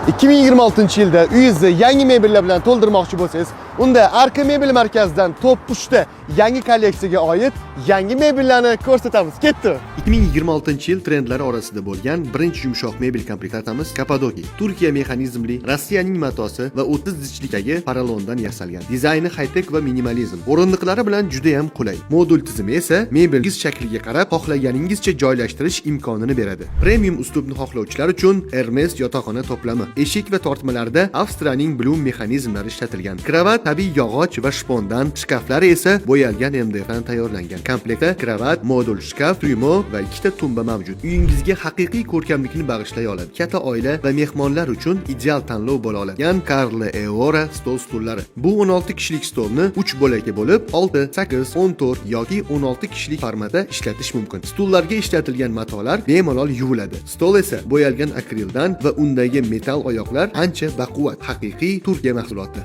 2026-yilda uyingizni yangi mebellar bilan to'ldirmoqchi bo'lsangiz, unda Arka Mebel markazidan top 3ta yangi kolleksiyaga oid yangi mebellarni ko'rsatamiz. Ketdi. 2026-yil trendlari orasida bo'lgan birinchi yumshoq mebel komplektatamiz Kapadoki. Turkiya mexanizmli, Rossiyaning matosi va 30 zichlikdagi porolondan yasalgan. Dizayni high-tech va minimalizm. O'rindiqlari bilan juda ham qulay. Modul tizimi esa mebelgiz shakliga qarab xohlaganingizcha joylashtirish imkonini beradi. Premium uslubni xohlovchilar uchun Hermes yotoqxona to'plami. Eshik va tortmalarda Avstriyaning Bloom mexanizmlari ishlatilgan. Kravat tabiiy yog'och va shpondan, shkaflari esa bo'yalgan MDF dan tayyorlangan. Komplektda kravat, modul shkaf, trimo va ikkita tumba mavjud. Uyingizga haqiqiy ko'rkamlikni bag'ishlay oladi. Katta oila va mehmonlar uchun ideal tanlov bo'la oladigan Carle Eora stol stullari. Bu 16 kishilik stolni 3 bo'lakka bo'lib, 6, 8, 14 yoki 16 kishilik formatda ishlatish mumkin. Stullarga ishlatilgan matolar bemalol yuviladi. Stol esa bo'yalgan akrildan va undagi metal oyoqlar ancha baquvvat, haqiqiy Turkiya mahsuloti.